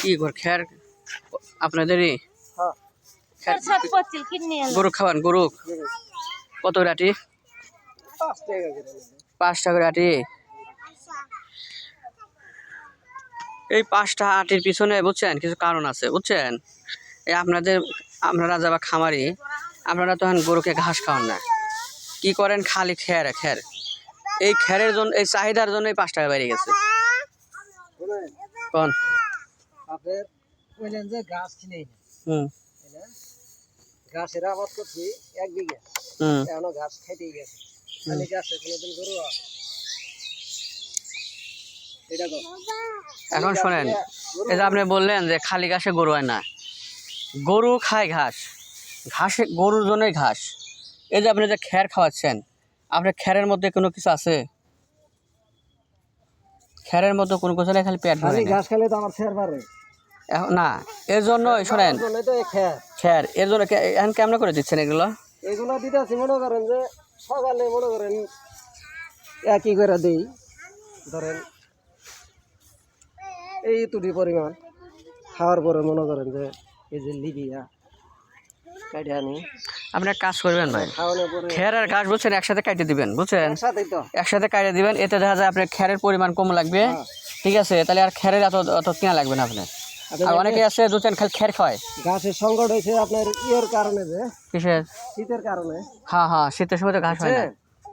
কি ঘর খের আপনাদেরই গরু খাওয়ান গরু কত করে আটি? 5 টাকা করে আটি। এই 5টা আটির পিছনে বুঝছেন কিছু কারণ আছে বুঝছেন। এই আপনারা যাবা খামারি, আপনারা তখন গরুকে ঘাস খাওয়ান না, কি করেন খালি খের খের। এই খেরের জন্য, এই চাহিদার জন্য 5 টাকা বেড়ে গেছে। কোন ঘাসের আবাদ করছি 1 বিঘা, এখনো ঘাস খাইতেই গেছে। খালি ঘাসে কোনোদিন গরু এখন শোনেন, এই যে আপনি বললেন যে খালি ঘাসে গরু হয় না, গরু খায় ঘাস, ঘাসে গরুর জন্যই ঘাস। এই যে আপনি যে খের খাওয়াচ্ছেন, আপনার খেরের মধ্যে কোনো কিছু আছে? খেরের মধ্যে কোনো কিছু নেই, খালি পেট ভরে ঘাস খেলে তো আমার খের বাড়ে না। এর জন্য শোনেন, খের এর জন্য এখন কেমন করে দিচ্ছেন এগুলো? এগুলো দিতেছি মনে করেন যে সকালে মনে করেন একই করে দিই, ধরেন এই তুটি পরিমাণ, খাওয়ার পরে মনে করেন যে এই যে লিবিয়া কাটে আনি। আপনি এক কাজ করবেন ভাই, খের আর ঘাস বুঝছেন একসাথে কাটে দিবেন, বুঝছেন একসাথে কাটে দিবেন। এতে দেখা যায় আপনার খেরের পরিমাণ কম লাগবে, ঠিক আছে? তাহলে আর খেরের এত কিনা লাগবে না আপনার। আর অনেকে আছে বুঝছেন খালি খের খায়। ঘাসের সংকট হয়েছে আপনার ইয়ের কারণে, যে কিসের? শীতের কারণে। হ্যাঁ, শীতের সময় তো ঘাস হয় না।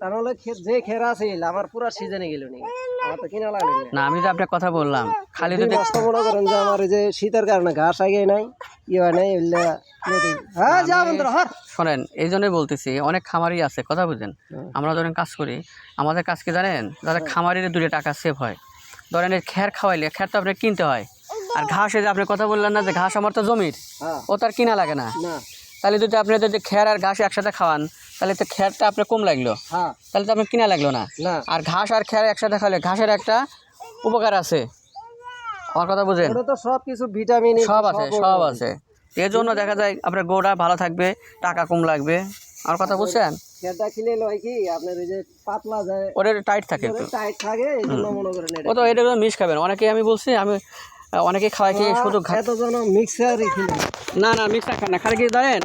তাহলে যে খের আছে আমার পুরো সিজনে গেল নি, আমার তো কিনা লাগে না। আমি তো আপনার কথা বললাম, খালি যদি মনে করেন যে আমার এই যে শীতের কারণে ঘাস আগে নাই, ই হয় নাই। শোনেন, এই জন্যই বলতেছি, অনেক খামারি আছে, কথা বুঝেন। আমরা ধরেন কাজ করি, আমাদের কাজ কি জানেন, যাদের খামারির 2 টাকা সেভ হয়। ধরেন এই খের খাওয়াইলে, খের তো আপনার কিনতে হয়। আর ঘাস, এই যে আপনি কথা বললেন না যে ঘাস আমার তো জমির, ও তার কিনা লাগে না। তাহলে যদি আপনি যদি খের আর ঘাস একসাথে খাওয়ান, তাহলে তো খেরটা আপনার কম লাগলো, তাহলে তো আপনার কিনা লাগলো না। আর ঘাস আর খের একসাথে খাওয়ালে ঘাসের একটা উপকার আছে, আমার কথা বুঝেন। সব কিছু ভিটামিন সব আছে। এর জন্য দেখা যায় আপনার গরুটা ভালো থাকবে, টাকা কম লাগবে, আমার কথা বুঝছেন। খেরটা কিনে লয় কি আপনার ওই যে পাতলা যায়, ওটা টাইট থাকে, টাইট থাকে, এই জন্য মনে করেন ও তো এটা মিক্স খাবেন। অনেকেই আমি বলছি, আমি অনেকে খাওয়াই কি শুধু মিক্সারই কিনে না মিক্সার খান না, খালি কি জানেন,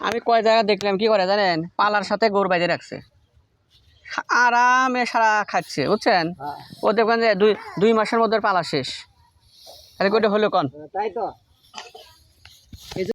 আমি কয় জায়গা দেখলাম কি করে জানেন, পালার সাথে গরু বাইরে রাখছে, আরামে সারা খাচ্ছে, বুঝছেন। ও দেখবেন যে 2 মাসের মধ্যে পালা শেষ। তাহলে কইটা হলো কন? তাই তো